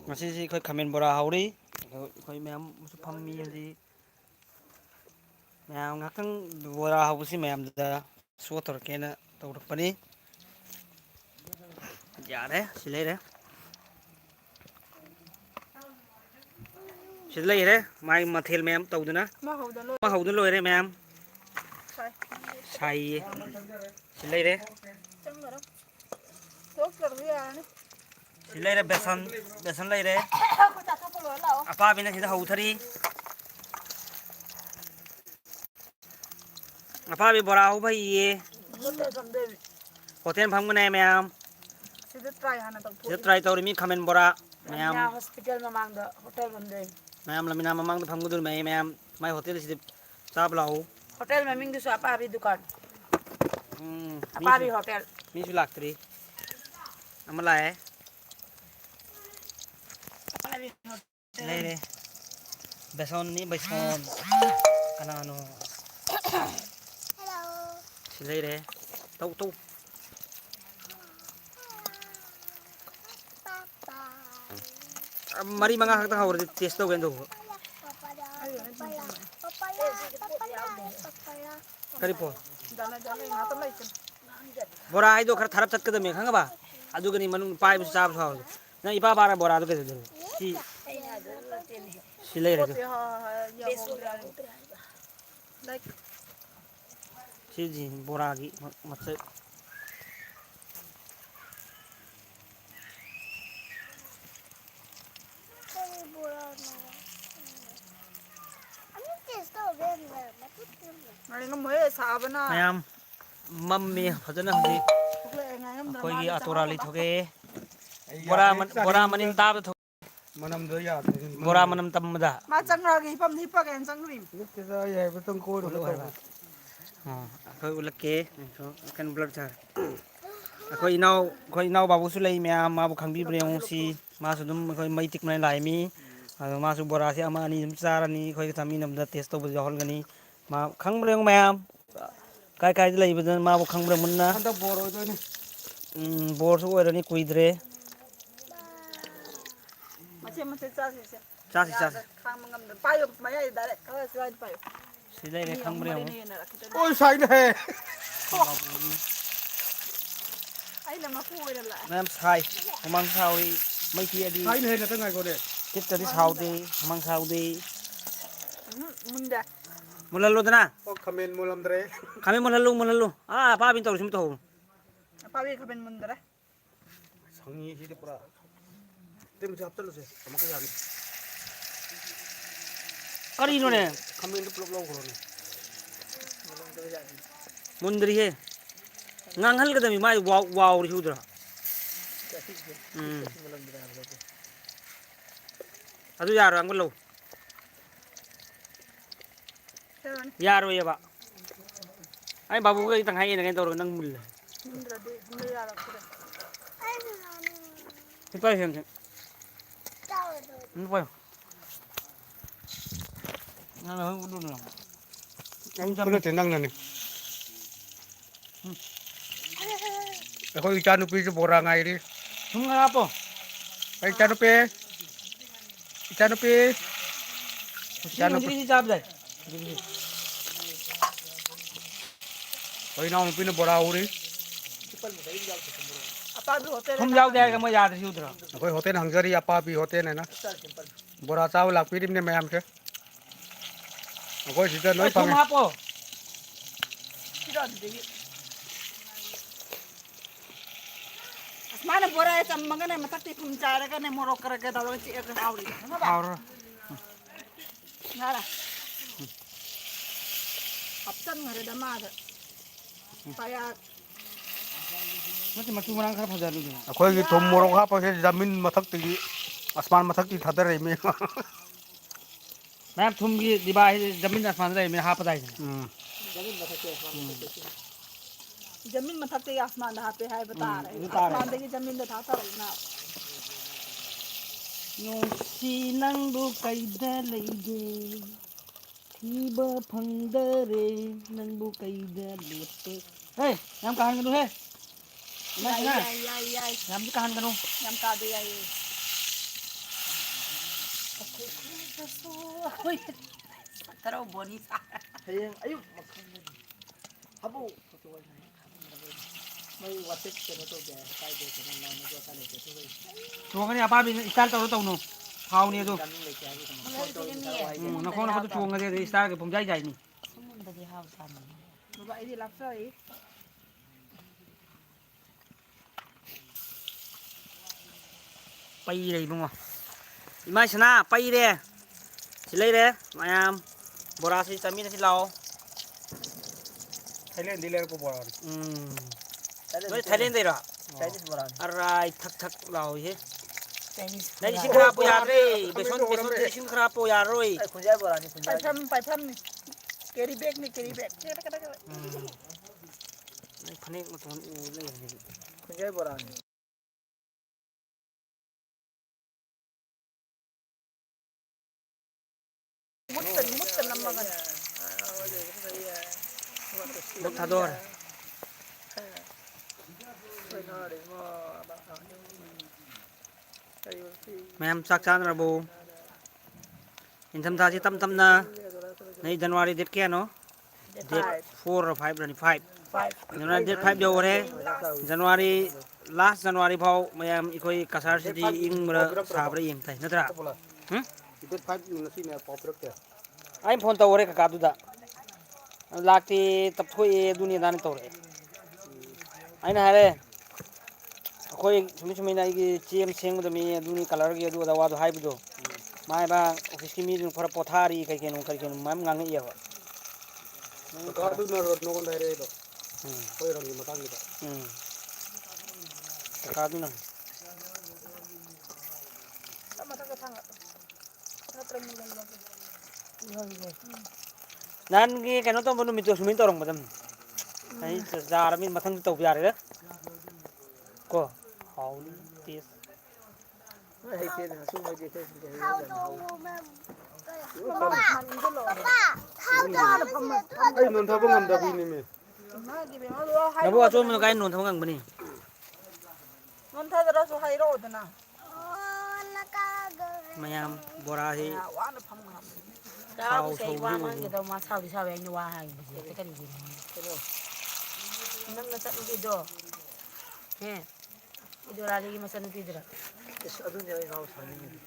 ꯉꯁꯤꯁꯤ ꯑꯩꯈꯣꯏ ꯈꯥꯃꯦꯟ ꯕꯣꯔꯥ ꯍꯧꯔꯤ ꯑꯩꯈꯣꯏ ꯃꯌꯥꯝꯁꯨ ꯐꯝꯃꯤ ꯍꯧꯖꯤꯛ ꯃꯌꯥꯝ ꯉꯥꯏꯍꯥꯛꯇꯪ ꯕꯣꯔꯥ ꯍꯧꯕꯁꯤ ꯃꯌꯥꯝꯗꯨꯗ ꯁꯣ ꯇꯧꯔꯛꯀꯦꯅ ꯇꯧꯔꯛꯄꯅꯤ ꯌꯥꯔꯦ ꯁꯤ ꯂꯩꯔꯦ ꯁꯤꯗ ꯂꯩꯔꯦ ꯃꯥꯒꯤ ꯃꯊꯦꯜ ꯃꯌꯥꯝ ꯇꯧꯗꯅ ꯑꯃ ꯍꯧꯗꯅ ꯂꯣꯏꯔꯦ ꯃꯌꯥꯝ ꯁꯥꯏꯌꯦ ꯁꯤ ꯂꯩꯔꯦ ꯁꯤ ꯂꯩꯔꯦ ꯕꯦꯁꯟ ꯂꯩꯔꯦ ꯑꯄꯥꯕꯤꯅ ꯁꯤꯗ ꯍꯧꯊꯔꯤ ꯑꯄꯥꯕꯤ ꯕꯣꯔꯥ ꯍꯧꯕ ꯍꯩꯌꯦ ꯍꯣꯇꯦꯜ ꯐꯝꯒꯅꯦ ꯃꯌꯥꯝ ꯁꯤꯗ ꯇ꯭ꯔꯥꯏ ꯇꯧꯔꯤ ꯃꯤ ꯈꯥꯃꯦꯟ ꯕꯣꯔꯥ ꯃꯌꯥꯝ ꯍꯣꯁꯄꯤꯇꯥꯜ ꯃꯃꯥꯡꯗ ꯍꯣꯇꯦꯜ ꯐꯝꯗꯣꯏꯅꯤ ꯃꯌꯥꯝ ꯂꯩꯃꯤꯅꯥ ꯃꯃꯥꯡꯗ ꯐꯝꯒꯗꯣꯔꯤꯃꯦ ꯃꯌꯥꯝ ꯃꯥꯏ ꯍꯣꯇꯦꯜꯁꯤꯗ ꯆꯥꯕ ꯂꯥꯛꯎ ꯍꯣꯇꯦꯜ ꯃꯃꯤꯡꯗꯨꯁꯨ ꯑꯄꯥꯕꯤ ꯗꯨꯀꯥꯟ ꯑꯄꯥꯕꯤ ꯍꯣꯇꯦꯜ ꯃꯤꯁꯨ ꯂꯥꯛꯇ꯭ꯔꯤ ꯑꯃ ꯂꯥꯛꯑꯦ ꯂꯩꯔꯦ ꯕꯦꯁꯣꯟꯅꯤ ꯕꯦꯁꯣꯟ ꯀꯅꯥꯅꯣ ꯁꯤ ꯂꯩꯔꯦ ꯇꯧ ꯇꯧ ꯃꯔꯤ ꯃꯉꯥ ꯈꯛꯇ ꯍꯧꯔꯗꯤ ꯇꯦꯁ ꯇꯧꯒꯦꯅ ꯇꯧꯕ ꯀꯔꯤ ꯄꯣ ꯕꯣꯔꯥ ꯍꯥꯏꯗꯣ ꯈꯔ ꯊꯥꯔꯞ ꯆꯠꯀꯗꯕꯅꯤ ꯈꯪꯉꯕ ꯑꯗꯨꯒꯅꯤ ꯃꯅꯨꯡ ꯄꯥꯏꯕꯁꯨ ꯆꯥꯕꯁꯨ ꯍꯥꯎꯋꯦ ꯅꯪ ꯏꯄꯥ ꯄꯥꯔ ꯕꯣꯔꯥꯗꯣ ꯀꯩꯗꯧꯗꯣꯏꯅꯣ ꯁꯤ ꯂꯩꯔꯦ ꯁꯤꯖꯤ ꯕꯣꯔꯥꯒꯤ ꯃꯆꯜ ꯃꯌꯥꯝ ꯃꯝꯃꯤ ꯐꯖꯅ ꯍꯧꯖꯤꯛ ꯑꯩꯈꯣꯏꯒꯤ ꯑꯇꯣꯔꯥ ꯂꯩꯊꯣꯛꯑꯦ ꯕꯣꯔꯥ ꯃꯅꯤꯟ ꯇꯥꯕꯗ ꯃꯅꯝꯗꯣ ꯌꯥꯗ꯭ꯔꯦ ꯕꯣꯔꯥ ꯃꯅꯝ ꯇꯝꯕꯗ ꯃꯥ ꯆꯪꯉꯛꯑꯒꯦ ꯍꯤꯞꯄꯒꯦꯅ ꯆꯪꯉꯨꯔꯤ ꯑꯩꯈꯣꯏ ꯎꯠꯂꯛꯀꯦ ꯑꯩꯈꯣꯏ ꯏꯅꯥꯎ ꯕꯥꯕꯨꯁꯨ ꯂꯩ ꯃꯌꯥꯝ ꯃꯥꯕꯨ ꯈꯪꯕꯤꯕ꯭ꯔꯥ ꯌꯦꯡꯉꯨ ꯁꯤ ꯃꯥꯁꯨ ꯑꯗꯨꯝ ꯑꯩꯈꯣꯏ ꯃꯩ ꯇꯤꯛꯅ ꯂꯥꯛꯏ ꯃꯤ ꯑꯗꯣ ꯃꯥꯁꯨ ꯕꯣꯔꯥꯁꯦ ꯑꯃ ꯑꯅꯤ ꯑꯗꯨꯝ ꯆꯥꯔꯅꯤ ꯑꯩꯈꯣꯏꯒ ꯆꯥꯃꯤꯟꯅꯕꯗ ꯇꯦꯁ ꯇꯧꯕꯁꯨ ꯌꯥꯎꯍꯟꯒꯅꯤ ꯃꯥ ꯈꯪꯕ꯭ꯔꯥ ꯌꯦꯡꯉꯨ ꯃꯌꯥꯝ ꯀꯥꯏ ꯀꯥꯏꯗ ꯂꯩꯕꯗꯅ ꯃꯥꯕꯨ ꯈꯪꯕ꯭ꯔꯥ ꯃꯨꯟꯅ ꯍꯟꯗꯛ ꯕꯣꯔ ꯑꯣꯏꯗꯣꯏꯅꯤ ꯕꯣꯔꯁꯨ ꯑꯣꯏꯔꯅꯤ ꯀꯨꯏꯗ꯭ꯔꯦ ꯆꯥꯁꯤ ꯈꯥꯡꯕ ꯉꯝꯗꯕ ꯄꯥꯏꯌꯨ ꯃꯌꯥꯏ ꯗꯥꯏꯔꯦꯛ ꯈꯔ ꯁ꯭ꯋꯥꯏꯗ ꯄꯥꯏꯌꯨ ꯁꯤ ꯂꯩꯔꯦ ꯈꯪꯕ꯭ꯔꯥ ꯌꯦꯡꯉꯨ ꯑꯣꯏ ꯁꯥꯏꯅꯦꯍꯦ ꯑꯩꯅ ꯃꯄꯨ ꯑꯣꯏꯅ ꯂꯥꯛꯑꯦ ꯃꯌꯥꯝ ꯁꯥꯏ ꯍꯨꯃꯥꯡ ꯁꯥꯎꯏ ꯃꯩ ꯇꯤꯛꯑꯗꯤ ꯁꯥꯏꯅꯦꯍꯦ ꯅꯇ ꯉꯥꯏꯈꯣꯅꯦ ꯇꯤꯛꯇ꯭ꯔꯗꯤ ꯁꯥꯎꯗꯦ ꯍꯨꯃꯥꯡ ꯁꯥꯎꯗꯦ ꯃꯨꯟꯗꯦ ꯃꯨꯜꯍꯜꯂꯨꯗꯅ ꯈꯥꯃꯦꯟ ꯃꯨꯜꯂꯝꯗ꯭ꯔꯦ ꯈꯥꯃꯦꯟ ꯃꯨꯜꯍꯜꯂꯨ ꯑꯄꯥꯕꯤꯅ ꯇꯧꯔꯤꯁꯤ ꯑꯝꯇ ꯇꯧ ꯑꯄꯥꯕꯤ ꯈꯥꯃꯦꯟ ꯃꯨꯟꯗꯔꯦ ꯁꯪꯉꯤ ꯁꯤꯗꯤ ꯄꯨꯔꯥ ꯇꯤꯜꯁꯤ ꯍꯥꯞꯆꯤꯜꯂꯨꯁꯦ ꯑꯃꯨꯛꯀ ꯌꯥꯅꯤ ꯀꯔꯤꯅꯣꯅꯦ ꯈꯥꯃꯦꯟꯗꯨ ꯄꯨꯂꯞ ꯂꯧꯈ꯭ꯔꯣꯅꯦ ꯃꯨꯟꯗ꯭ꯔꯤꯍꯦ ꯉꯥꯡꯍꯟꯒꯗꯕꯅꯤ ꯃꯥꯏ ꯋꯥꯎꯔꯤꯁꯤ ꯎꯗ꯭ꯔꯣ ꯑꯗꯨ ꯌꯥꯔꯣꯏ ꯑꯃꯨꯛꯀ ꯂꯧ ꯌꯥꯔꯣꯏꯑꯕ ꯑꯩ ꯕꯥꯕꯨꯒ ꯑꯩ ꯇꯪꯈꯥꯏ ꯌꯦꯟꯅꯒꯦ ꯇꯧꯔꯒ ꯅꯪ ꯃꯨꯜꯂꯦ ꯅꯪꯅꯅꯤ ꯑꯩꯈꯣꯏ ꯏꯆꯥꯅꯨꯄꯤꯁꯨ ꯕꯣꯔꯥ ꯉꯥꯏꯔꯤ ꯊꯨꯝ ꯈꯔ ꯍꯥꯞꯄꯣ ꯑꯩ ꯏꯆꯥꯅꯨꯄꯤ ꯁꯤ ꯆꯥꯕ ꯌꯥꯏ ꯑꯩꯈꯣꯏ ꯏꯅꯥꯎꯅꯨꯄꯤꯅ ꯕꯣꯔꯥ ꯍꯧꯔꯤ ꯊꯨꯝ ꯌꯥꯎꯗꯦ ꯍꯥꯏꯔꯒ ꯃꯣꯏ ꯌꯥꯗ꯭ꯔꯤꯁꯤ ꯎꯗ꯭ꯔꯣ ꯑꯩꯈꯣꯏ ꯍꯣꯇꯦꯜ ꯍꯥꯡꯖꯔꯤ ꯑꯄꯥꯕꯤ ꯍꯣꯇꯦꯜ ꯍꯥꯏꯅ ꯕꯣꯔꯥ ꯆꯥꯕ ꯂꯥꯛꯄꯤꯔꯤꯕꯅꯦ ꯃꯌꯥꯝꯁꯦ ꯑꯩꯈꯣꯏ ꯁꯤꯗ ꯂꯣꯏ ꯐꯪꯉꯦ ꯍꯥꯞꯄꯣ ꯑꯁꯨꯃꯥꯏꯅ ꯕꯣꯔꯥ ꯆꯝꯃꯒꯅꯦ ꯃꯊꯛꯇꯤ ꯊꯨꯝ ꯆꯥꯏꯔꯒꯅꯦ ꯃꯣꯔꯣꯛ ꯈꯔ ꯇꯧꯔꯒ ꯆꯤꯛꯑꯒ ꯍꯥꯎꯔꯤꯗꯣ ꯈꯪꯉꯕ ꯉꯥꯔ ꯍꯥꯞꯆꯟꯈꯔꯦꯗ ꯃꯥꯗ ꯃꯆꯨ ꯃꯔꯥꯡ ꯈꯔ ꯐꯖꯍꯜꯂꯨꯗꯅ ꯑꯩꯈꯣꯏꯒꯤ ꯊꯨꯝ ꯃꯣꯔꯣꯛ ꯍꯥꯞꯄꯁꯦ ꯖꯃꯤꯟ ꯃꯊꯛꯇꯒꯤ ꯑꯁꯃꯥꯟ ꯃꯊꯛꯇꯒꯤ ꯊꯥꯗꯔꯛꯏꯃꯤ ꯃꯌꯥꯝ ꯊꯨꯝꯒꯤ ꯗꯤꯕꯥ ꯍꯥꯏꯁꯦ ꯖꯃꯤꯟ ꯑꯁꯃꯥꯟꯗ ꯂꯩꯔꯤꯃꯤꯅ ꯍꯥꯞꯄꯗꯥꯏꯅꯦ ꯖꯃꯤꯟ ꯃꯊꯛꯇꯒꯤ ꯑꯁꯃꯥꯟꯗ ꯍꯥꯞꯄꯦ ꯍꯥꯏꯕ ꯇꯥꯔꯦ ꯑꯁꯃꯥꯟꯗꯒꯤ ꯖꯃꯤꯟꯗ ꯊꯥꯊꯔꯛꯏꯅ ꯅꯨꯡꯁꯤ ꯅꯪꯕꯨ ꯀꯩꯗ ꯂꯩꯒꯦ ꯊꯤꯕ ꯐꯪꯗꯔꯦ ꯅꯪꯕꯨ ꯀꯩꯗ ꯂꯦꯞꯄꯦ ꯍꯦ ꯌꯥꯝ ꯀꯥꯍꯟꯒꯅꯨꯍꯦ ꯌꯥꯏ ꯌꯥꯝ ꯀꯥꯍꯟꯒꯅꯨ ꯌꯥꯝ ꯀꯥꯗꯦ ꯌꯥꯏꯌꯦ Taro boni sa. Hayang ayun habo may watik ko na to ba kay do ko na na ko kale ko to chuang ni apa bi style to to no phao ni do na ko na ko chuang ga de style ke pom jai jai ni Sumunda di hao san. Bapak ini laksa eh. pai đây đúng không mai sana pai đây chỉ lấy đấy mà em bora si chami na si lao Thailand đi lên của bora nói Thailand đây rồi arai thắc thắc lao thế đây xin khá bồi rồi beson beson xin khá bồi rồi kunjai bora ni kunjai Pai tham nih. Carry bag nih, carry bag. này phane một tuần u lấy kunjai bora ni Mutton nama kan. một thà đôi mẹ em sắc chắn rồi bố in tham gia chỉ tâm na này January date kia nó date 4 or 5 rồi 5 January date 5 đâu rồi January last January phao mẹ em ikoi kasar city ing mera sabra ing thai natra date 5 na si na poprak ke ai phone tàu rồi cả da lakti tập thôi dunia dan tàu rồi ai na re khoi chumi na igi chem seng da mi duni color ge du da wa do hai bu do mai ba office ki mi dun phara pothari kai ken mam ngang ye ba ka du na rot no kon dai re do koi rang ni matang ni ka du na Sama tak ketang. Nggak terlalu nan gi cái nó to bonu mi to sumin to rong badam ai jar min mathang to ya re ko haul tis hai ke na su mai ke ke ai non tha bangam da bi ni me na bo achom no kai non thong gang bani Non tha dara so hai ro dana. mayam bora hi Wa na pham ngam. Tao say wa man ke tao ma sao di sao yang wa hai ni te kan ni. Nang na sa ni do. He. Ido la lagi masa ni tidra. adu ni ai house hani ni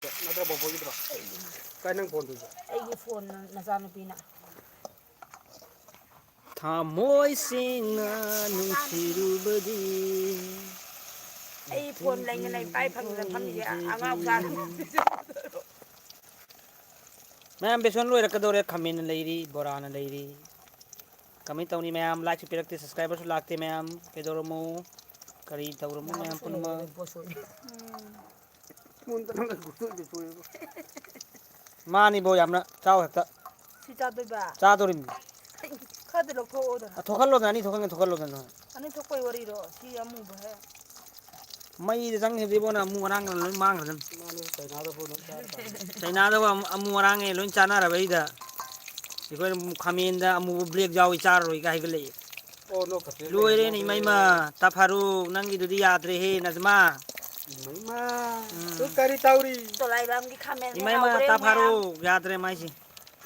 nada bobo gitu ba kai nang phone tu Ai gi phone na sa no pina. thamoi sing nungsirubadi Ai phone lai ngai pai phang na phang ya anga sa. mayam beson loi rakadore khamin leiri borana leiri kami tawni mayam like su pirakte subscriber su lakte mayam kedoromo kari tawromo mayam punma mun ta nang gu tu ju tu mani bo yamna chaw hakta Si cha doi ba. cha dorim Khad lo ko oda. thokhallo nani thokhallo na Ani thokoi wari ro. Si amu ba hai. mai jang he debona mu arang loi mang ran mani sai na da phone ta chaina da amu arang e loi chana ra bai da ikoi khamin da amu black jawi char roi ga higale oh no ka loi re ni mai ma tafaru nangi dudi yadre he nazma mai ma tu kari tauri To lai bam gi khamen. mai ma tafaru yadre mai si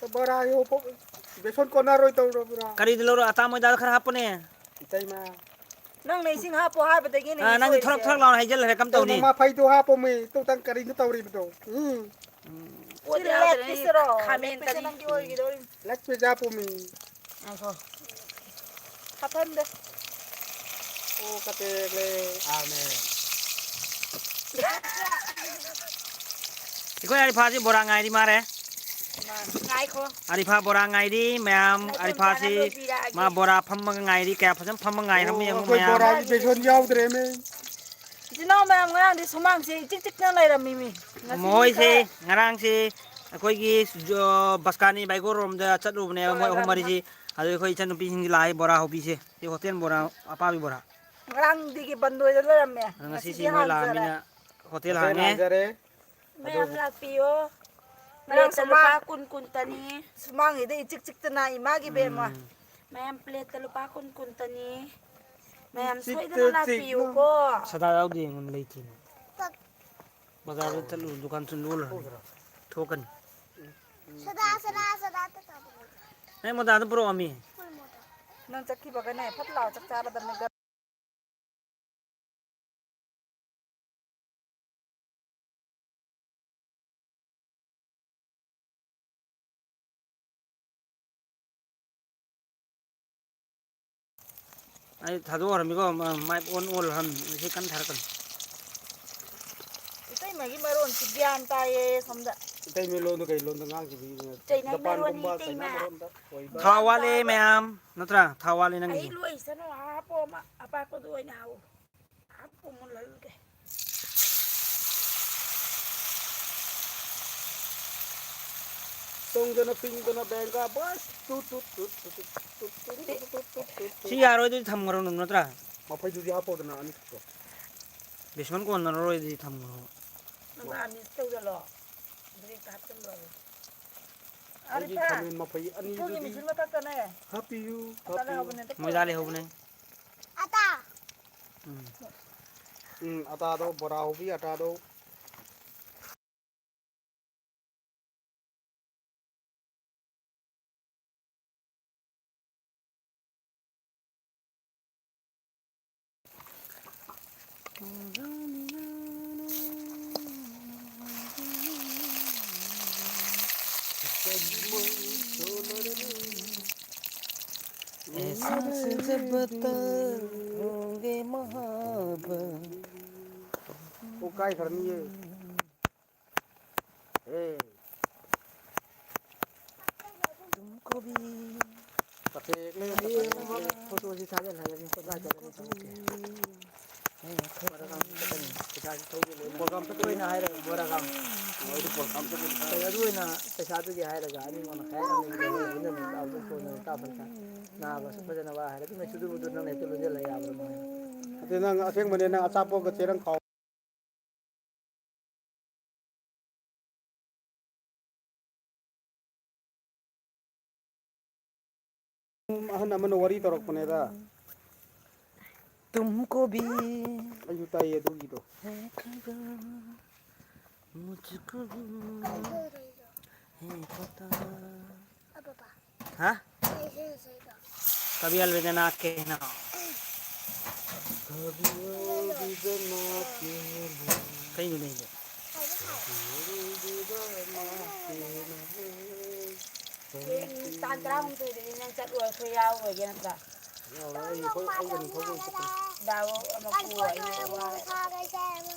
ka bara yo po beson ko na roi tau ro pura kari diloro ata moi da khara hapne tai ma Nang nei sing ha po hai ba dagi ni. nang thok law hai jel he kam tau taw ni ma phai tu ha po mi tu tang kari tu tauri to Si let pisro. Khamen Pisa nang ki oi gi dori. lek pe ja po mi Ai ko. Kapan de. o ka te le a ne ikoi ari pha si bora ngai di mare Ngai ko. ari pha bora ngai di mayam ari pha si ma bora pham ngai di ka pham pham ngai ram yang ko mayam bora ji beson yaw dre me Si no ma ngang di sumang si tik tik na lai ram mi mi. moi si ngarang si akoi gi baskani bai go rom da chatu ne moi homari si adu khoi chan pi hing lai bora hobi se ti hotel bora apa bi bora Ngang di ki bandoi da ram me. ngasi si moi la mina hotel hange jare Me am la pio. Plate lupa kun tani. Sumangi de cik cik tena imagi be mo. Mayam plate lupa kun tani. Mayam soidana na piu ko. Sada yaudi ngun leiti. Bazar chalu dukan sun lul thokan. Sada ta. Nei moda da pro ami. Nang chakki baga ne phat lao chak cha la dan ne Ai thadu har mi ko mai on ol ham se kan thar kan. itai magi maron si gyam ta ye samda. tay mi lon kai lon ngang ji bi Japan kumba kai na ron da koi ba Thawale ma'am natra thawale nang Ai gi. luai sano hapo ma apa ko duai na hawo. Hapo mo lalu ke. tong jana ping jana bangka bas tut Si yaro di tham ngaro natra. ma phai du ya po na ani to Bisman ko na ro di tham ngaro. Nang ani tau da lo. Beri ka tan lo. ani khamin ma phai ani Thu du ni di misin mata ta ne. happy you Ta le hobne ta. Moi dale hobne. Ata. ata do bora hobi ata do एहसास जब होंगे मोहब्बत o kai kharni ye eh तुमको भी pate le photo जी था ना लेकिन पता चला program ta koi na hai ra bora kam oi du program ta koi अदु ना पैसा तो जे हायरगा अनि मन खाय अनि ने ने आउ तो ना ता फंसा ना बस फजना वा हायरा तुम सुदु मुदु न तो ले ले याब्र म te nang aseng mane nang achapo ga cherang khaw ahan aman wari torok pane da तुमको भी ayu tai ye du gi do है खबर मुझको भी है पता Apa pa? हाँ Saya ka. कभी अलविदा के ना कहीं नहीं है Tan tra hong tu di nang chat luai ko yaw ko yan tra. ai ko ai ga ni ko Daw ama Kan ku ko ai na ne mo wa. sa ga sa mo.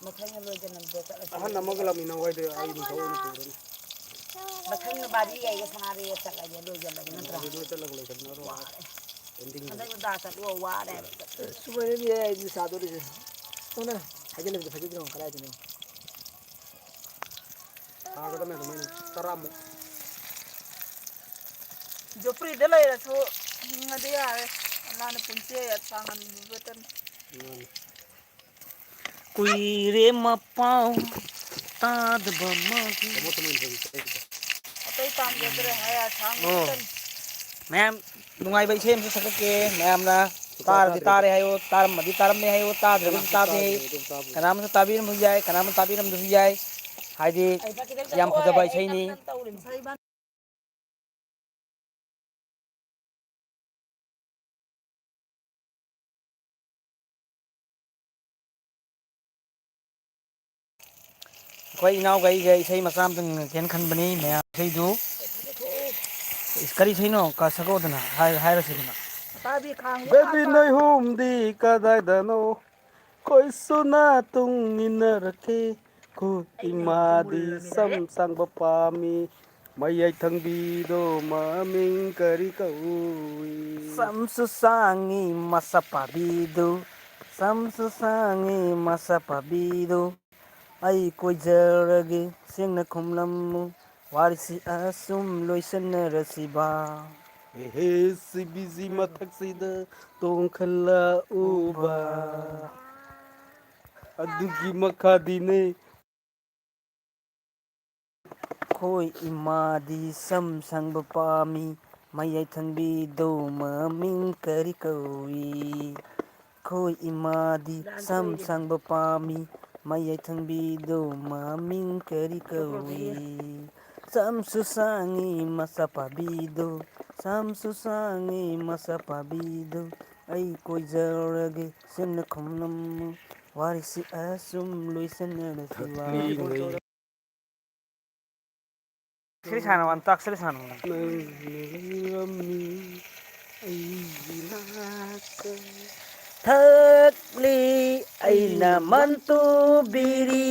Mathang lo jan nam de ta. ahan namagala mi na wai de ai ni ko ni ko Mathang na badi ai ga sana re chat la lo jan la nan tra. ro do ta lag le kan ro ending Andai da chat lo wa de. सुबह ने भी है ये सादो रे तो ना हजे ले फजे दिनो करा दिनो ha ga me me taramu Jopri de lai la so ngade ya. Na ne punche ya tangan betan. कोई रे मपाओ ताद बमा mo to men Atai tam de dre ha ya thang Oh. betan. Ma'am नुंगाई बै सेम से सकके ma'am ना तार दि तारे है वो तार मदि तारम में है वो तार दि तार दे कनाम से ताबीर मुझ जाए कनाम से ताबीर हम दुस जाए हाइदी Ai pa kidal Yang pada baik saya ni. Sai ban कोई नाव गई गई सही मसाम तंग केन खन बनी मैं सही दो इस करी सही नो का सको दना हाय रसी दना ta bi khang. baby noi hum di kadai da no koi suna tung in rakhe ko ima di sam sang ba pa mi mai ai thang bi do ma ming kari ka ui Samsu sangi masa pabido Samsu sangi masa pabido Ai koi jarage singna khumlamu warisi asum loisana rasiba he si busy mathak sida tong khalla uba adugi makha dine ꯈꯣꯏ ꯏꯃꯥꯗꯤ ꯁꯝ ꯁꯪꯕ ꯄꯥꯝꯃꯤ ꯃꯌꯥꯏ ꯊꯪꯕꯤꯗꯣ ꯃꯃꯤꯡ ꯀꯔꯤ ꯀꯧꯏ ꯈꯣꯏ ꯏꯃꯥꯗꯤ ꯁꯝ ꯁꯪꯕ ꯄꯥꯝꯃꯤ ꯃꯌꯥꯏ ꯊꯪꯕꯤꯗꯣ ꯃꯃꯤꯡ ꯀꯔꯤ ꯀꯧꯏ ꯁꯝꯁꯨ ꯁꯥꯡꯉꯤ ꯃꯁꯥ ꯄꯥꯕꯤꯗꯣ ꯁꯝꯁꯨ ꯁꯥꯡꯉꯤ ꯃꯁꯥ ꯄꯥꯕꯤꯗꯣ ꯑꯩ ꯀꯣꯏꯖꯔꯒꯦ ꯁꯦꯡꯅ ꯈꯨꯝꯂꯝꯃꯨ ꯋꯥꯔꯤꯁꯤ ꯑꯁꯨꯝ ꯂꯣꯏꯁꯟꯅꯔꯁꯤ ꯁꯤꯔꯤ ꯁꯥꯟꯅ ꯋꯥꯟ ꯇꯥꯛ ꯁꯤꯔꯤ ꯁꯥꯟꯅ ꯊꯛꯂꯤ ꯑꯩꯅ ꯃꯟꯇꯨꯕꯤꯔꯤ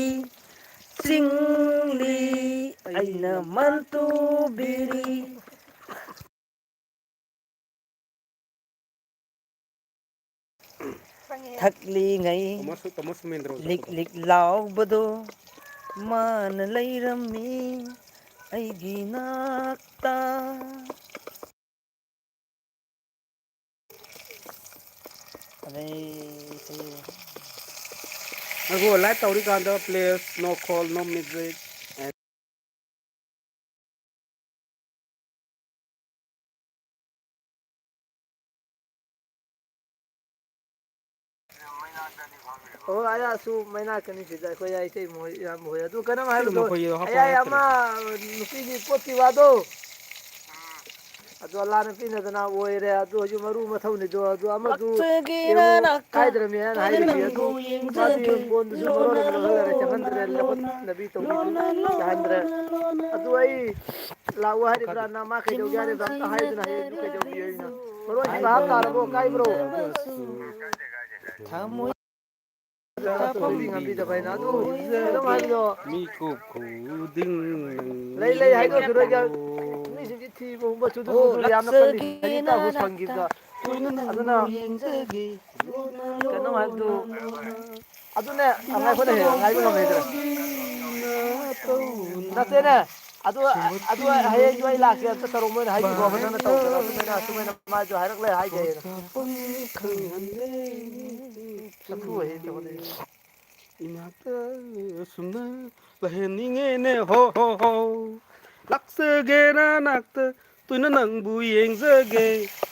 ꯆꯤꯡꯂꯤ ꯑꯩꯅ ꯃꯟꯇꯨꯕꯤꯔꯤ ꯊꯛꯂꯤꯉꯩ ꯂꯤꯛ ꯂꯤꯛ ꯂꯥꯎꯕꯗꯣ ꯃꯥꯅ ꯂꯩꯔꯝꯃꯤ ꯑꯩꯒꯤ ꯅꯥꯛꯇ ꯑꯗꯨ ꯂꯥꯏꯚ ꯇꯧꯔꯤꯀꯥꯟꯗ ꯄ꯭ꯂꯦꯁ ꯅꯣ ꯀꯣꯜ ꯅꯣ ꯃ꯭ꯌꯨꯖꯤꯛ ꯑꯣ ꯑꯩꯁꯨ ꯃꯩꯅꯥꯛꯀꯅꯤ ꯁꯤꯗ ꯑꯩꯈꯣꯏ ꯏꯇꯩ ꯃꯣꯏ ꯌꯥꯝ ꯍꯣꯏ ꯑꯗꯨ ꯀꯩꯅꯣꯝ ꯍꯥꯏꯕꯗꯣ ꯑꯌꯥꯏ ꯑꯃ ꯅꯨꯄꯤꯒꯤ ꯄꯣꯠꯀꯤ ꯋꯥꯗꯣ ꯑꯗꯨ ꯑꯂꯥꯅ ꯄꯤꯅꯗꯅ ꯑꯣꯏꯔꯦ ꯑꯗꯨ ꯍꯧꯖꯤꯛ ꯃꯔꯨ ꯃꯊꯧꯅꯤꯗꯣ ꯑꯗꯨ ꯑꯃꯁꯨ ꯌꯦꯡꯉꯨ ꯀꯥꯏꯗ꯭ꯔꯕꯅꯤ ꯍꯥꯏꯅ ꯍꯥꯏꯔꯤꯁꯤ ꯑꯗꯨ ꯃꯥꯗꯤ ꯐꯣꯟꯗꯨꯁꯨ ꯃꯔꯣꯟ ꯑꯃ ꯂꯧꯍꯜꯂꯔꯦ ꯆꯪꯍꯟꯗ꯭ꯔꯦ ꯂꯧꯈꯠꯅꯕꯤ ꯇꯧꯕꯤꯗꯨ ꯌꯥꯍꯟꯗ꯭ꯔꯦ ꯑꯗꯨ ꯑꯩ ꯂꯥꯛꯑꯣ ꯍꯥꯏꯔꯤꯕ꯭ꯔꯥ ꯃꯥ ꯀꯩꯗꯧꯒꯦ ꯍꯥꯏꯔꯤꯕ꯭ꯔꯥ ꯑꯝꯇ ꯍꯥꯏꯗꯨꯅ ꯍꯌꯦꯡ ꯑꯗꯨ ꯀꯩꯗꯧꯕꯤꯌꯨ ꯑꯩꯅ ꯃꯔꯣꯟꯁꯤ ꯚꯥꯞ ꯇꯥꯔꯕꯣ ꯀꯥꯏꯕ꯭ꯔꯣ ꯊꯃꯣꯏ ꯉꯝꯕꯤꯗꯕ ꯑꯩꯅ ꯑꯗꯨ ꯀꯩꯅꯣꯝ ꯍꯥꯏꯕꯗꯣ ꯃꯤꯀꯨꯞ ꯈꯨꯗꯤꯡ ꯂꯩ ꯂꯩ ꯍꯥꯏꯗꯣꯛꯈꯤꯔꯣꯏꯒꯦ ꯃꯤꯁꯤꯡꯁꯤ ꯊꯤꯕ ꯍꯨꯝꯕ ꯆꯨꯗꯨ ꯆꯨꯗꯨ ꯌꯥꯝꯅ ꯀꯜꯂꯤ ꯍꯧꯖꯤꯛ ꯇꯥꯕꯨ ꯐꯪꯈꯤꯕꯗ ꯑꯗꯨꯅ ꯀꯩꯅꯣꯝ ꯍꯥꯏꯕꯗꯨ ꯑꯗꯨꯅꯦ ꯑꯉꯥꯏꯈꯣꯅꯦ ꯉꯥꯏꯕ ꯉꯝꯃꯦꯗ꯭ꯔꯦ ꯅꯠꯇꯦꯅꯦ ꯑꯗꯨ ꯍꯌꯦꯡꯗꯣ ꯑꯩ ꯂꯥꯛꯀꯦ ꯑꯝꯇ ꯇꯧꯔꯣ ꯃꯣꯏꯅ ꯍꯥꯏꯕꯤꯈꯣ ꯐꯖꯅ ꯇꯧꯗꯅ ꯑꯁꯨꯃꯥꯏꯅ ꯃꯥꯁꯨ ꯍꯥꯏꯔꯛꯂꯦ ꯍꯥꯏꯖꯩꯌꯦꯅ ꯁꯥꯊꯨ ꯍꯦꯛ ꯇꯧꯍꯜꯂꯦ ꯏꯅꯥꯛꯇ ꯁꯨꯝꯅ ꯂꯩꯍꯟꯅꯤꯡꯉꯦꯅꯦ ꯍꯣ ꯍꯣ ꯍꯣ ꯂꯥꯛꯆꯒꯦꯔ ꯅꯥꯛꯇ ꯇꯣꯏꯅ ꯅꯪꯕꯨ ꯌꯦꯡꯖꯒꯦ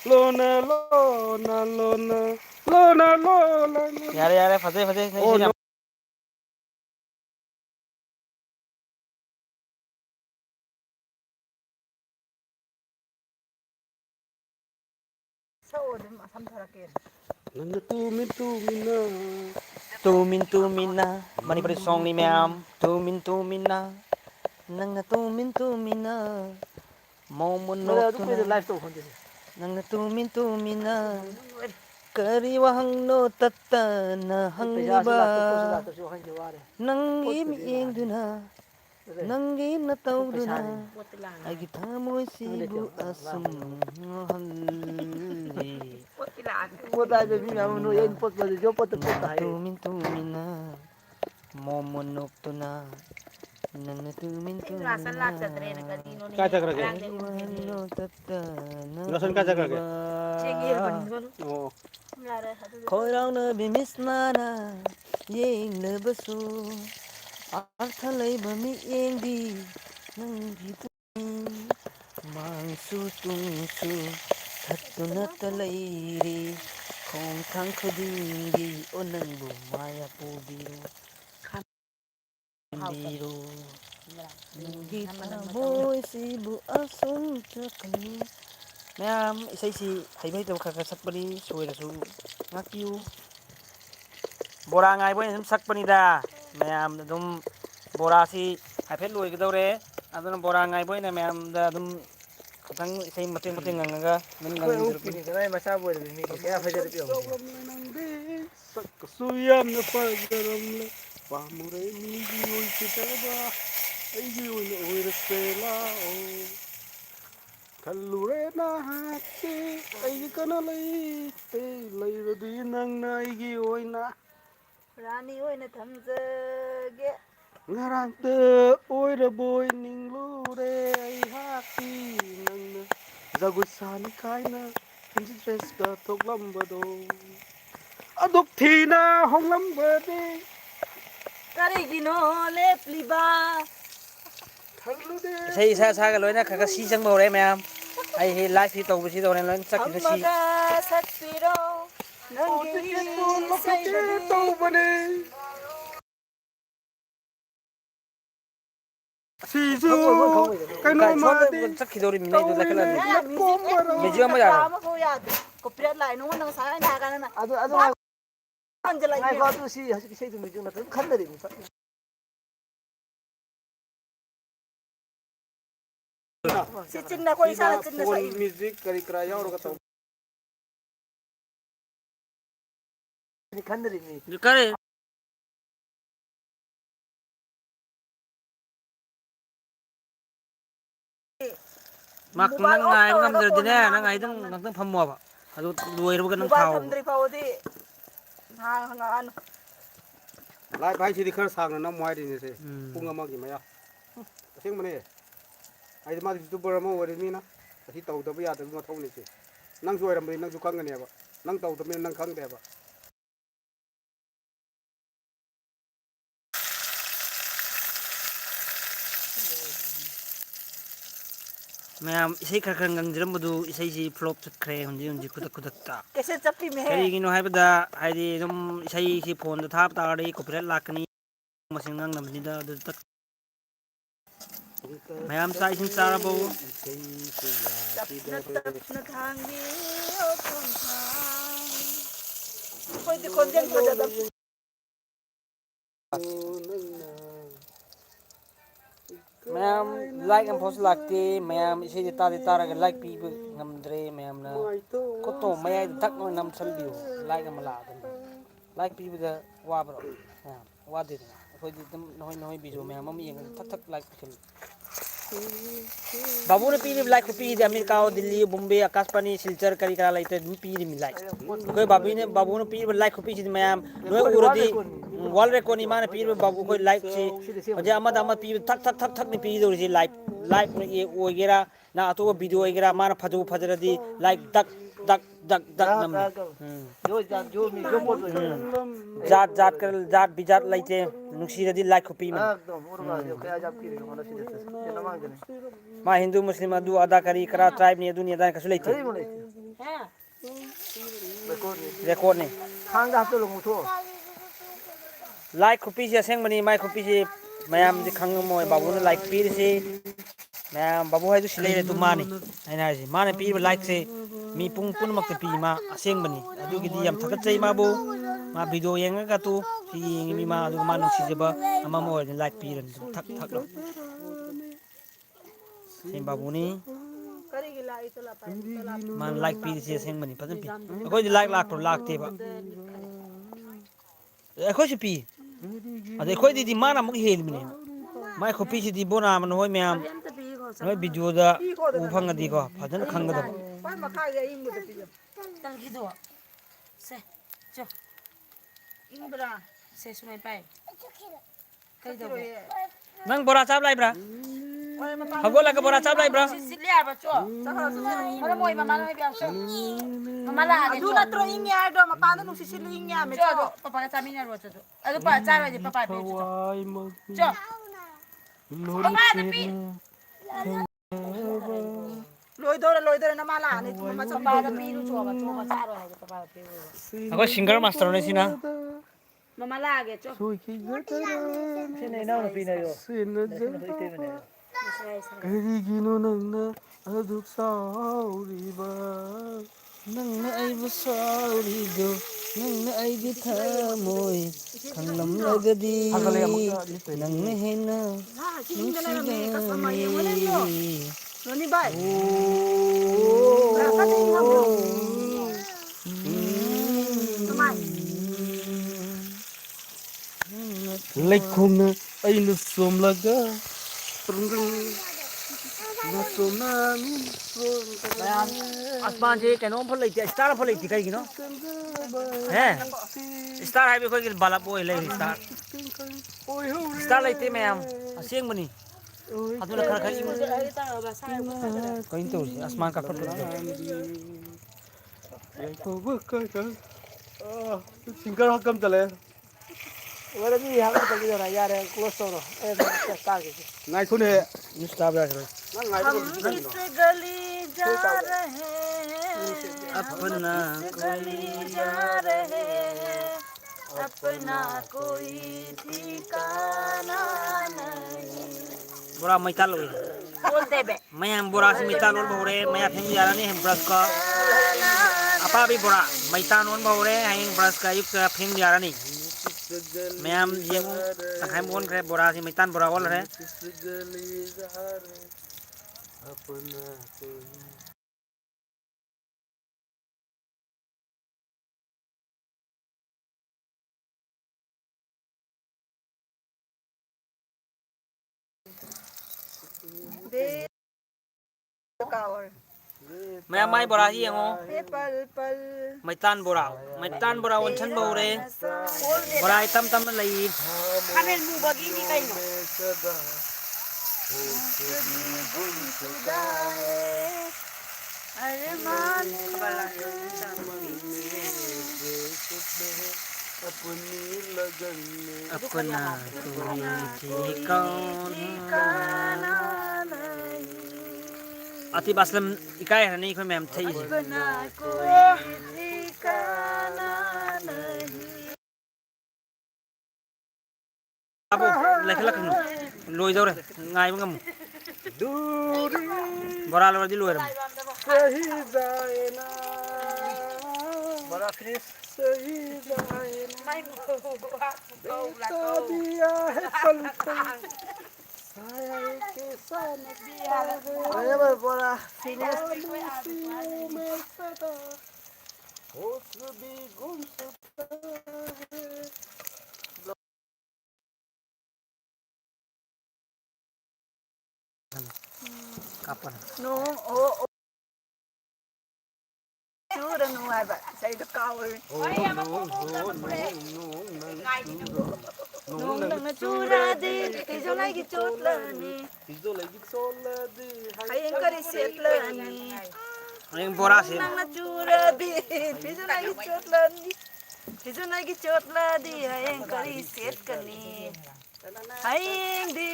ꯂꯣꯅ ꯂꯣꯅ ꯂꯣꯅ ꯂꯣꯅ ꯂꯣꯅ ꯌꯥꯔꯦ ꯌꯥꯔꯦ ꯐꯖꯩ ꯐꯖꯩ ꯑꯣ ꯅꯪ ꯅꯪꯅ ꯇꯨꯃꯤꯟ ꯇꯨꯃꯤꯟꯅ ꯇꯨꯃꯤꯟ ꯇꯨꯃꯤꯟꯅ ꯃꯅꯤꯄꯨꯔꯤ ꯁꯣꯡꯅꯤ ꯃꯌꯥꯝ ꯇꯨꯃꯤꯟ ꯇꯨꯃꯤꯟꯅ ꯅꯪꯅ ꯇꯨꯃꯤꯟ ꯇꯨꯃꯤꯟꯅ ꯃꯑꯣꯡ ꯃꯨꯟ ꯃꯣꯏꯗ ꯑꯗꯨ ꯅꯣꯛꯇꯨꯅ ꯀꯨꯏꯅ ꯂꯥꯏꯐ ꯇꯧ ꯈꯪꯗꯦꯅꯦ ꯅꯪꯅ ꯇꯨꯃꯤꯟ ꯇꯨꯃꯤꯟꯅ ꯀꯔꯤ ꯋꯥꯍꯪꯅꯣ ꯇꯠꯇꯅ ꯑꯩ ꯄꯩꯁꯥꯁꯨ ꯍꯪꯂꯤꯕ ꯂꯥꯛꯇꯣꯛꯄꯁꯨ ꯂꯥꯛꯇꯣꯛꯁꯨ ꯋꯥꯍꯪꯁꯦ ꯋꯥꯔꯦ ꯅꯪꯒꯤ ꯄꯣꯠꯄꯨꯗꯤ ꯂꯥꯛꯑꯅꯤ ꯃꯤꯠꯌꯦꯡꯗꯨꯅ ꯑꯗꯨꯗꯩ ꯅꯪꯒꯤ ꯑꯗꯨ ꯅꯇꯧꯗꯨꯅ ꯄꯩꯁꯥꯅꯤꯅꯦ ꯑꯩꯒꯤ ꯇꯨꯃꯤꯟ ꯊꯃꯣꯏꯁꯤꯕꯨ ꯂꯩꯇꯦꯕ ꯑꯁꯨꯝ ꯉꯥꯎꯍꯜꯂꯤ ꯄꯣꯠ ꯍꯥꯏꯕ ꯃꯤ ꯃꯌꯥꯝ ꯑꯃ ꯅꯣꯏ ꯑꯩꯅ ꯄꯣꯠ ꯄꯣꯠꯇ ꯄꯣꯠꯇ ꯅꯪꯅ ꯍꯥꯏꯌꯦ ꯇꯨꯃꯤꯟ ꯇꯨꯃꯤꯟꯅ ꯃꯣꯃꯣꯟ ꯅꯣꯛꯇꯨꯅ ꯅꯪꯅ ꯇꯨꯃꯤꯟ ꯇꯨꯃꯤꯟꯅ ꯀꯥꯏ ꯆꯠꯈ꯭ꯔꯒꯦ ꯀꯔꯤ ꯋꯥꯍꯪꯅꯣ ꯇꯠꯇꯅ ꯔꯣꯁꯟ ꯀꯥꯏ ꯆꯠꯈ꯭ꯔꯒꯦ ꯍꯪꯂꯤꯕ ꯑꯣ ꯌꯥꯔꯦ ꯑꯗꯨꯗꯤ ꯈꯣꯏꯔꯥꯎꯅꯕꯤ ꯃꯤꯁꯅꯥꯅ ꯌꯦꯡꯂꯕꯁꯨ ꯑꯥꯔꯊ ꯂꯩꯕ ꯃꯤꯠꯌꯦꯡꯗꯤ ꯅꯪꯒꯤꯗꯨꯅꯤ ꯃꯥꯡꯁꯨ ꯇꯨꯡꯁꯨ ꯊꯠꯇꯨꯅꯇ ꯂꯩꯔꯤ ꯈꯣꯡꯊꯥꯡ ꯈꯨꯗꯤꯡꯒꯤ ꯑꯣ ꯅꯪꯕꯨ ꯃꯥꯌꯥ ꯄꯨꯕꯤꯔꯣ ꯈꯟꯕꯤꯔꯣ ꯅꯪꯒꯤ ꯊꯃꯣꯏꯁꯤꯕꯨ ꯑꯁꯨꯝ ꯆꯛꯀꯅꯤ ꯃꯌꯥꯝ ꯏꯁꯩꯁꯤ ꯍꯩꯕ ꯍꯩꯇꯕ ꯈꯔ ꯈꯔ ꯁꯛꯄꯅꯤ ꯁꯣꯏꯔꯁꯨ ꯉꯥꯛꯄꯤꯌꯨ ꯕꯣꯔꯥ ꯉꯥꯏꯕ ꯑꯣꯏꯅ ꯑꯗꯨꯝ ꯁꯛꯄꯅꯤꯗ ꯃꯌꯥꯝꯅ ꯑꯗꯨꯝ ꯕꯣꯔꯥꯁꯤ ꯍꯥꯏꯐꯦꯠ ꯂꯣꯏꯒꯗꯧꯔꯦ ꯑꯗꯨꯅ ꯕꯣꯔꯥ ꯉꯥꯏꯕ ꯑꯣꯏꯅ ꯃꯌꯥꯝꯗ ꯑꯗꯨꯝ ꯈꯤꯇꯪ ꯏꯁꯩ ꯃꯇꯦꯛ ꯃꯇꯦꯛ ꯉꯪꯉꯒ ꯑꯗꯨꯝ ꯑꯩꯈꯣꯏ ꯉꯪꯖꯔꯛꯄꯅꯤ ꯑꯍꯨꯝꯀꯤꯅꯤ ꯀꯗꯥꯏ ꯃꯆꯥꯕꯨ ꯑꯣꯏꯔꯕꯤ ꯃꯤꯒꯤ ꯀꯌꯥ ꯐꯖꯔꯕ ꯌꯦꯡꯉꯨꯁꯤ ꯅꯪꯗꯤ ꯁꯛꯀꯁꯨ ꯌꯥꯝꯅ ꯐꯖꯔꯝꯂꯦ ꯄꯥꯝꯃꯨꯔꯦ ꯃꯤꯒꯤ ꯑꯣꯏꯈꯤꯗꯕ ꯑꯩꯒꯤ ꯑꯣꯏꯅ ꯑꯣꯏꯔꯁꯦ ꯂꯥꯛꯑꯣ ꯈꯜꯂꯨꯔꯦ ꯅꯍꯥꯛꯇꯤ ꯑꯩꯒꯤ ꯀꯅꯥ ꯂꯩꯇꯦ ꯂꯩꯔꯗꯤ ꯅꯪꯅ ꯑꯩꯒꯤ ꯑꯣꯏꯅ ꯔꯥꯅꯤ ꯑꯣꯏꯅ ꯊꯝꯖꯒꯦ ꯉꯔꯥꯡꯇ ꯑꯣꯏꯔꯕꯣꯏ ꯅꯤꯡꯂꯨꯔꯦ ꯑꯩꯍꯥꯛꯇꯤ ꯅꯪꯅ ꯖꯒꯣꯏ ꯁꯥꯅꯤ ꯀꯥꯏꯅ ꯐꯦꯟꯁꯤ ꯗ꯭ꯔꯦꯁꯀ ꯊꯣꯛꯂꯝꯕꯗꯣ ꯑꯗꯨꯛ ꯊꯤꯅ ꯍꯣꯡꯂꯝꯕꯗꯤ ꯀꯔꯤꯒꯤꯅꯣ ꯂꯦꯞꯂꯤꯕ Xây xa xa cái lối này cái xi chẳng bầu đấy mẹ em ai thì live thì tàu xi tàu này lớn chắc cái xi xì xù cái nồi mà đi chắc khi đâu đi mình này là cái là mình chưa mới ra Kopiat lại nó nang sai na kana na. adu Anjala ai có tu si cái xây dựng mình nó khăn đấy si chinna ko isa na chinna sa phone music kari kara yaw ro ka tau khăn đấy mình cái mặc năng ngày ngâm được thế này năng ngày đang phẩm mùa vậy ಅದು lower ಬಗ್ಗೆ ನಂಗೆ ಖಾವು ತಂದ್ರಿ ಪಾವದಿ ಹಂಗ ಅನ್ನು lai bai chi di khar sang na moi di ne se pung ama gi ma ya sing mane ai ma di youtuber ma ori mi na asi tau da ba ya da ma thau ne se nang joi ram nang ju kang ne ba nang tau da me nang khang de ba ꯃꯌꯥꯝ ꯏꯁꯩ ꯈꯔ ꯈꯔ ꯉꯪꯖꯔꯝꯕꯗꯨ ꯏꯁꯩꯁꯤ flop ꯆꯠꯈ꯭ꯔꯦ ꯍꯧꯖꯤꯛ ꯈꯨꯗꯛꯇ कैसे चप्पी में है ꯀꯔꯤꯒꯤꯅꯣ ꯍꯥꯏꯕꯗ ꯍꯥꯏꯗꯤ ꯑꯗꯨꯝ ꯏꯁꯩꯁꯤ ꯐꯣꯟꯗ ꯊꯥꯕ ꯇꯥꯔꯗꯤ ꯀꯣꯄꯤꯔꯥꯏꯠ ꯂꯥꯛꯀꯅꯤ ꯃꯁꯤꯡ ꯉꯥꯡꯅꯕꯅꯤꯗ ꯑꯗꯨ ꯃꯌꯥꯝ ꯆꯥꯛ ꯏꯁꯤꯡ ꯆꯥꯔꯕꯣ तपना थांगी ओ पंखां कोई दी कोंजन को ज्यादा ꯃꯌꯥꯝ ꯂꯥꯏꯛ ꯑꯃꯐꯥꯎꯁꯨ ꯂꯥꯛꯇꯦ ꯃꯌꯥꯝ ꯏꯁꯩꯗꯤ ꯇꯥꯔꯒ ꯂꯥꯏꯛ ꯄꯤꯕ ꯉꯝꯗ꯭ꯔꯦ ꯃꯌꯥꯝꯅ ꯈꯨꯠꯇꯣ ꯃꯌꯥꯏꯗ ꯊꯛ ꯑꯣꯏꯅ ꯅꯝꯁꯤꯟꯕꯤꯌꯨ ꯂꯥꯏꯛ ꯑꯃ ꯂꯥꯛꯑꯗꯅ ꯂꯥꯏꯛ ꯄꯤꯕꯗ ꯋꯥꯕ꯭ꯔꯣ ꯋꯥꯗꯦꯗꯅ ꯑꯩꯈꯣꯏꯗꯤ ꯑꯗꯨꯝ ꯅꯍꯣꯏ ꯚꯤꯗꯤꯑꯣ ꯃꯌꯥꯝ ꯑꯃ ꯌꯦꯡꯉꯒ ꯊꯛ ꯊꯛ ꯂꯥꯏꯛ ꯄꯤꯁꯜꯂꯨ ꯕꯥꯕꯨꯅ ꯄꯤꯔꯤꯕ ꯂꯥꯏꯛ ꯈꯨꯄꯤꯗꯤ ꯑꯃꯦꯔꯤꯀꯥ ꯗꯤꯜꯂꯤ ꯕꯣꯝꯕꯦ ꯑꯀꯥꯁꯄꯥꯅꯤ ꯁꯤꯜꯆꯔ ꯀꯔꯤ ꯀꯔꯥ ꯂꯩꯇ꯭ꯔꯦ ꯑꯗꯨꯝ ꯄꯤꯔꯤꯕꯅꯤ ꯂꯥꯏꯛ ꯑꯩꯈꯣꯏ ꯕꯥꯕꯨꯅ ꯄꯤꯔꯤꯕ ꯂꯥꯏꯛ ꯈꯨꯄꯤꯁꯤꯗꯤ ꯃꯌꯥꯝ ꯅꯣꯏ ꯎꯔꯗꯤ ꯋꯥꯔꯜ ꯔꯦꯀꯣꯔꯗꯅꯤ ꯃꯥꯅ ꯄꯤꯔꯤꯕ ꯕꯥꯕꯨ ꯑꯩꯈꯣꯏ ꯂꯥꯏꯛꯁꯤ ꯍꯧꯖꯤꯛ ꯑꯃꯗ ꯑꯃ ꯄꯤꯕ ꯊꯛ ꯊꯛ ꯊꯛ ꯊꯛꯅꯤ ꯄꯤꯗꯧꯔꯤꯁꯤ ꯂꯥꯏꯛ ꯑꯣꯏꯒꯦꯔꯥ ꯅ ꯑꯇꯣꯞꯄ ꯚꯤꯗꯤꯑꯣ ꯑꯣꯏꯒꯦꯔꯥ ꯃꯥꯅ ꯐꯖꯔꯗꯤ ꯂꯥꯏꯛ ꯗꯛ ꯗꯛ ꯗꯛ ꯗꯛ नमने जात जात कर जात बिजात लाइते नुक्सीरदी लाइक खुपी में मा हिंदू मुस्लिम अदु अदा करी करा ट्राइब ने दुनिया दा कसु लेते रेकॉर्ड ने खांग दा तो लोग तो लाइक खुपी से असेंग बनी माय खुपी से मयाम दि खंग मोय बाबू ने लाइक पीर से मयाम बाबू है तो सिले तो माने आइना से माने पीर लाइक से मी पुंग पुन मक पी मा असेंग बनी अदु गिदी यम थकत चई माबू मा वीडियो येंगा का तू सी येंग मी मा अदु मा नुक्सी जेबा अमा मोय लाइक पीर थक थक लो से बाबू ने करेगी लाई चला पाए मान लाइक पीर से असेंग बनी फजन पी कोई लाइक लाख तो लाखते बा अखोय से पी अदे खोय दीदी माना मुक हेल मिने माय खोपी से दी बोना मन होय म्याम नोय वीडियो दा उ फंगदी को फजन खंगदा पाए मखा गया इंग तो पियो तल की दो से चो इंग बरा से सुनाई पाए कई दो नंग बोरा चाप लाइब्रा हगो लगा बोरा चाप लाइब्रा सिलिया बचो अरे मोय मामा ने बिया सो मामा ला अदु ना त्रो इंग या दो मपा नु सिसिली इंग या मे चो पापा का चामिना रो चो अदु पा चाय वाजे पापा पे चो पापा ने पी लोई दो ना माला ने मम्मा चो पापा ने पी नु चो का चारो है पापा पे हगो सिंगर मास्टर ने सिना मम्मा ला आगे चो से नहीं ना पी ना यो करिगिनो नंगना अदुक साउरीबा नंगना आइबु साउरीदो नंगना आइगि थामोय खंगलम लगदी नंगना हेना नोनी बाय लेखोंना आइनु सोमलागा ना सोमना आसमान से केनो फल लेती स्टार फल लेती कहीं गिनो हैं स्टार है भी कोई बाला बोय ले स्टार लेते मैं हम असेंग बनी अदुला खर खर कहीं तो आसमान का फल सिंगर हकम चले वरदी हागर तक जरा यार क्लोज तो ए का के ngay thun he You stop that rồi. nang ngay हम to इस गली जा रहे हैं अपना गली जा रहे हैं अपना कोई ठिकाना नहीं Bora may talo eh. बोल दे बे May ang bora si may talo bahore, may apeng yara ni hem brush ka. Apa bi bora, may tanon bahore, hayeng brush ka yuk sa apeng yara ni. May am yang sakhay mon kre bora si may tan bora wal re. They Kanwar May am may bora si yang o. पल पल May tan bora wan chan bahore. बोल दे Bora itam tam na lai. खानेल मुंह बगी नहीं कहीं अरे मान Apna koई ठिकाना Ati baslam ikai hai nahi koi ma'am thai je. अपना कोई ठिकाना नहीं Apo lekhlak nu. Loi dau re ngai ngam. Bora lor di loi ram. सही जाए ना बड़ा फ्रेश सही जाए ना मैं देखा दिया है पल पल साया के सन अरे बड़ा फिनिश में सदा होश भी गुम सकता है Kapan? no oh chưa đâu ngoài vậy xây được cao rồi nung nung na chura di tijo lai ki chot la ni तिजो लगी सोला दी hay en kari set la ni Ang bora si. nung na chura di tijo lai ki chot la ni tijo lai ki chot la di hay en kari set ka ni hay en di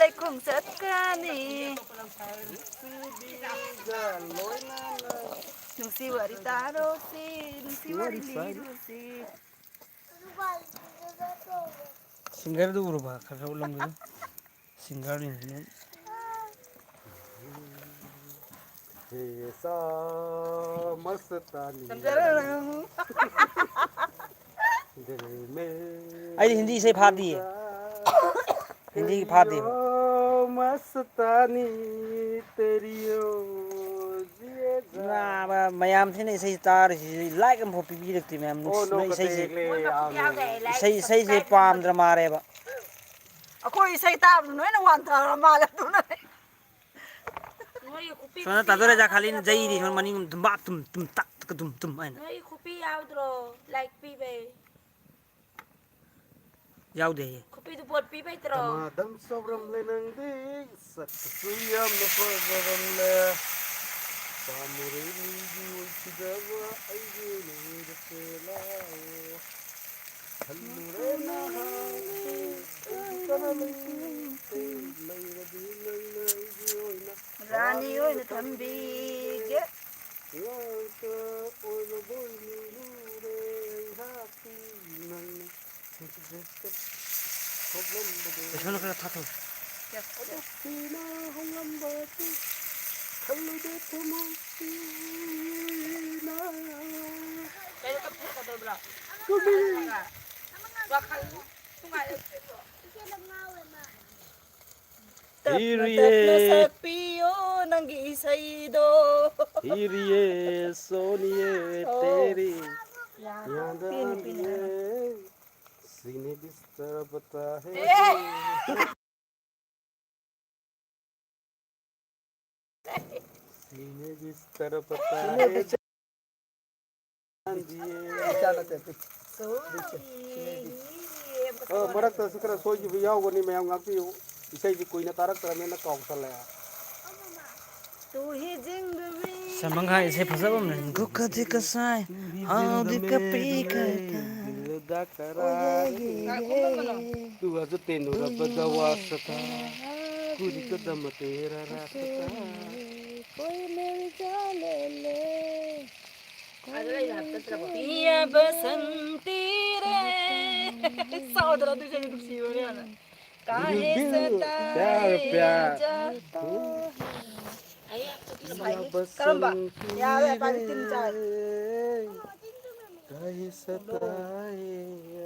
lai kum set ka ni nung si wari taro si nung si wari liru si Singar du berubah kakak ulang gitu. Singar ini. ऐसा मस्तानी दिल में Ay hindi से फाड़ दिए. Hindi की फाड़ दिए. मस्तानी तेरी ओ जिए Nah, mayam sini saya tar like em hopi bi dekti mayam. Saya pam drama re ba. Ako isay tao no na wan ta mala tu na Soalnya tadore ja khalin jai di son maning tum ba tum tak tum aina. Noi kupi outro like pibe Yau de. kupi tu pot pibe tro दम सबरम ले नंदी सत्सुयम नफरम ले सामुरे नीजी उल्चिदवा आइगे नेर सेला हल्लुरे नहा rani oi na thambi ge Sono kena tato. Iriye piyo nang isay do iriye सोनिए तेरी याद आती है सीने बिस्तर पता है सीने बिस्तर पता है मरक्तु खरा सोइबा यावगनि मयाम गापियो इसैदि Koyna तारक्तरमेना काउसले tu hi jing bi Samang hai se phasabam ne. Gukati kasai. How di kapri kai. ꯃꯤꯠꯇꯨꯗ ꯀꯔꯥꯔ ꯇꯨꯒꯁꯨ ꯇꯦꯟꯅꯨꯔꯕꯗ ꯋꯥꯁꯇ ꯀꯨꯔꯤꯀꯗ ꯃꯇꯦꯔ ꯔꯥꯁꯇ कोई मेरी जान ले पिया बसंती रे सावधान तुझे नुकसी हो रहा है काहे प्यार सताए प्यार जाता करम्बा यावे पानी तीन चार काहे सताए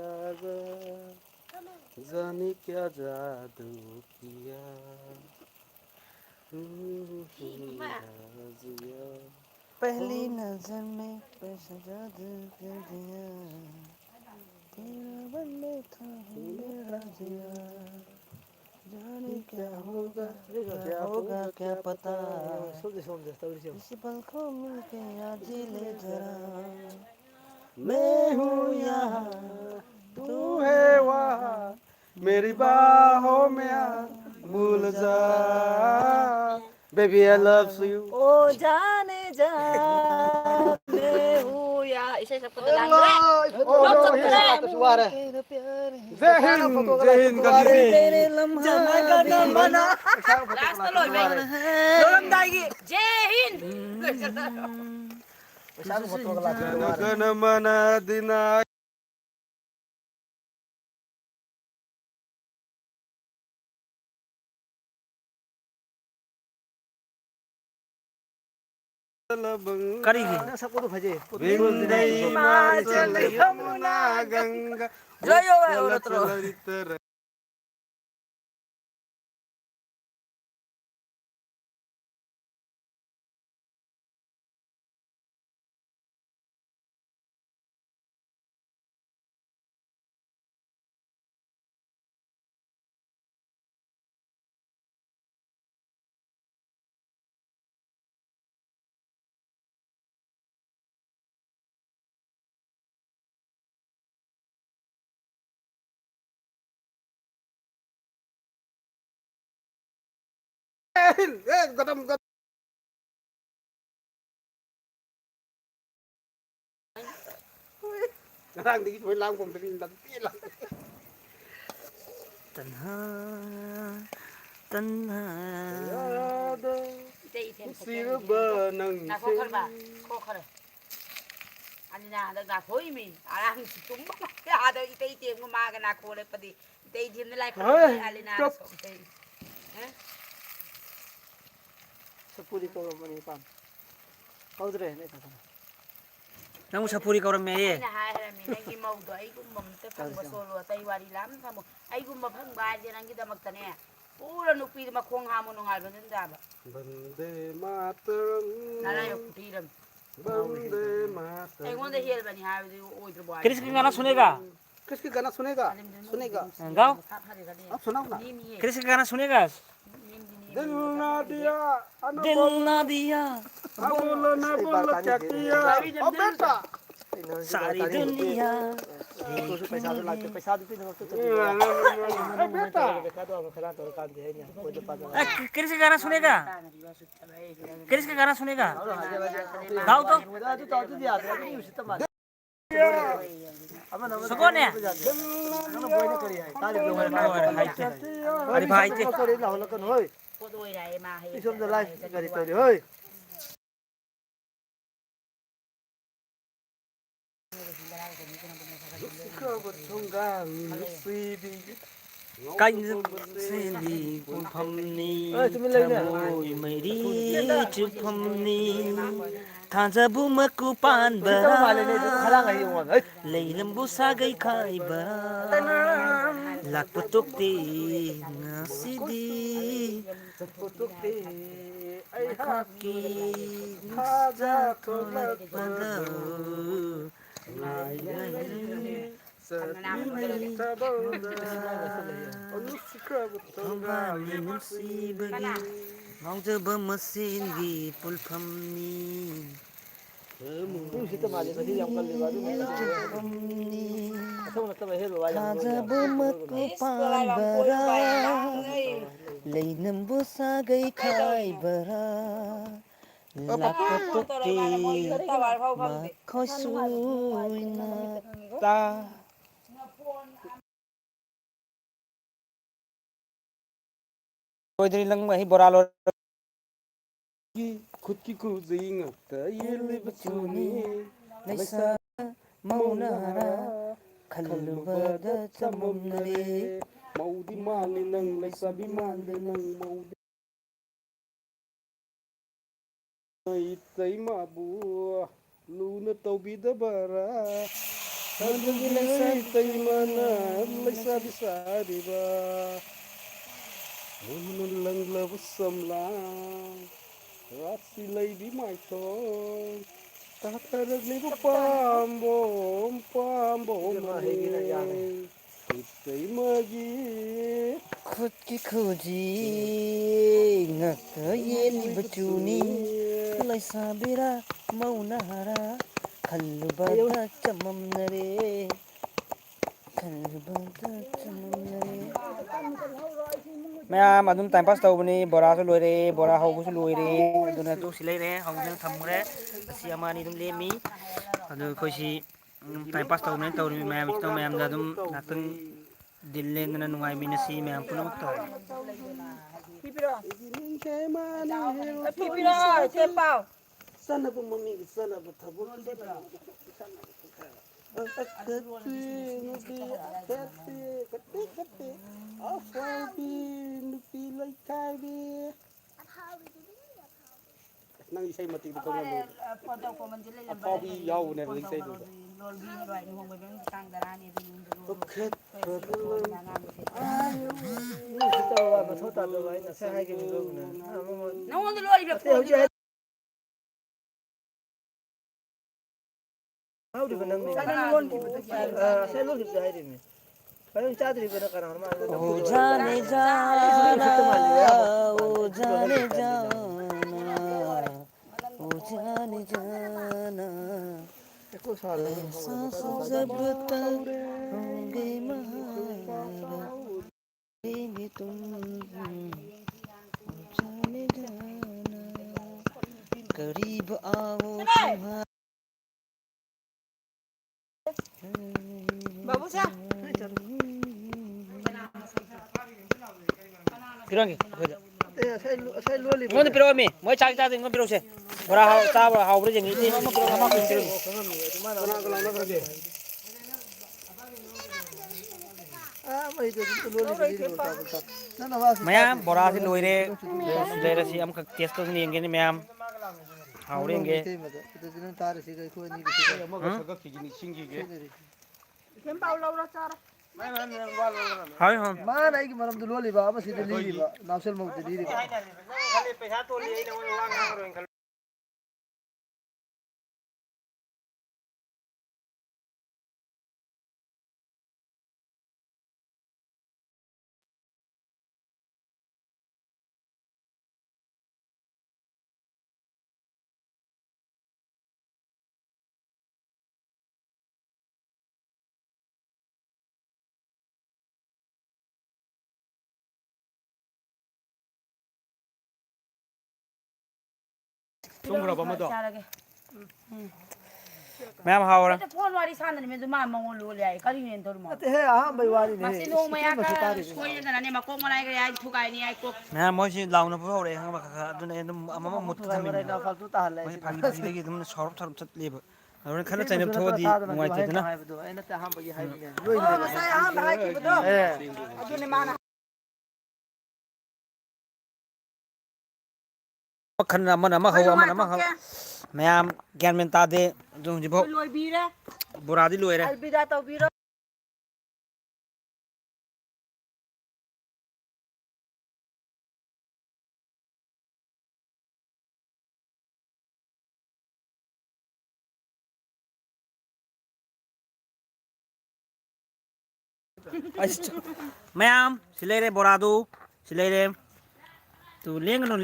आगा जाने क्या जादू किया राजिया पहली नजर में कैसा जादू कर दिया तेरा बनने था मेरा जिया जाने क्या होगा क्या पता इस पल को मिलके आज जी ले जरा मैं हूँ यहाँ तू है वहाँ मेरी बाहों में आ भूल जा बेबी आई लव यू ओ जाने जा मैं हूँ या इसे सबको तो लांग रहे जय हिंद तेरे लम्हा लास्ट तो लोग लोग दाएगी जय हिंद गण मन दिना करेगी यमुना गंगा जय हो भाई औरत रो गदम Ngarang di way lang kung bilin lang pila. तन्हा तन्हा Silba ng na kokar ba kokar ani na da khoi mi arang tum ba ya da ite ite mo ma ga na ko le padi ite ite ne lai khoi ali na so ite eh सपूरी को money palm कौद रहे नहीं था नमु सपुरी कौरम में ये na ha ha mi na gi mau do ai gum mom te phang ba solo tai wari lam sa mo ai gum ba phang ba je nang gi da mak ta ne pura nu pi ma khong ha mo no ngal ba den da ba Bande mataram na na yo puti ram Bande mataram ai ngon de hel ba ni ha de oi tro ba Chris का गाना सुनेगा किसकी गाना सुनेगा सुनेगा गाओ आप सुनाओ ना क्रिस का गाना सुनेगा दिल ना दिया दिल ना दिया बोलो ना बोलो क्या किया ओ बेटा सारी दुनिया पैसा तो लागते पैसा देते ना तो ए बेटा देखा तो हम खिला तो काम दे नहीं कोई तो पास क्रिस का गाना सुनेगा क्रिस का गाना सुनेगा गाओ तो तो दिया था नहीं उसी तमाम सुकून है ना बोई ने करी है तारी अरे भाई ते तो रे ना होलो कन होय ko doi rai ma he इसम द लाइफ करी तो होय canh xin đi cùng phẩm ni môi mây đi chụp phẩm ni than ra bu mắc cu pan bờ lấy lâm bu sa gây khai bờ lạc bút túc tì ngã si đi khắc kỳ ra thôi bắt đầu ngày ngày mau coba mesin di pulpam ni उसी तो माजे सही हम कर लेवा दो तो मतलब है लो जब मको पान बरा लैनम बुसा गई खाई बरा लापतोते मा खोसुइना ता loidri lang hi bora lo खुद की खुजी ngakta yele bachuni Laisa maunara khalubada chamamnare maudi mani nang laisabi mande nang maudi itai mabu luna tawbidabara adugi itai mana laisabi sariba luna langlabu samlang rasi lady maitong tataragli pambom pambom itai magi खुद की खोजी ngakta yeli bachuni laisa bira maunara khalubada chamamnare khalubada chamamnare ma'am अदुम time pass तौबनी बोरा सु लोइरे बोरा हौबुसु लोइरे अदुना तो सिलाइरे हौजन थमरे सि अमानी दुम लेमी अदु खोसि टाइम पास तौबनी तौरि मैम इस्तो मैम दा दुम नातन दिल्लेंदना नुंगाइ मिनसि मैम पुनम तौ sanaba mami sanaba thabu akati nupi akati kati afabi nupi laikai nang isai mati ko ngam afabi yau ne isai do okay nangond lori be How do you know? Say look at the item. I don't chat with the car. Oh, Jane Jana, oh, Jane Jana, oh, Jane Jana. Sabta honge mahara, baby tum, Jane Jana, करीब आओ तुम्हारा babu sa pirangi saya loli ngon piro mi moi chak cha ngon piro se bora hau ta bora hau bro jengi ti ma piro ma ko piro mai itu loli na was maya bora si loire leire si am khak test to ni nge ni ma'am hau renge itu jinan tar si kai ko ni ma ga saga kigini singige kem pau lo ra chara hai hon ma nai ki maram loli ba ma si lili ba nausel mo lili ba khali paisa to li na wang nang ro khali tumra ba ma do ma'am hau ra phone wari sanani me ma mongol lo le ai kari ne dor ma te he a bai wari ne masi no ma ya ka soi na ne ma ko ma lai ga ai thukai ni ai ko ma'am moi si launa pu hau re hang ba kha aduna endum amama mut thami na faltu ta halai moi phagi phagi legi dum sorop sorop chat leba aduna khala chainam thodi nuai te na aina ta ham bai hai ne oh ma sai ha ba ki bodo adu ne mana khan amana ma hau amana ma hau ma'am gyan men ta de dung ji bo loi bi re bora di loire al bida tau bi ro ma'am silere bora du silere tu leng no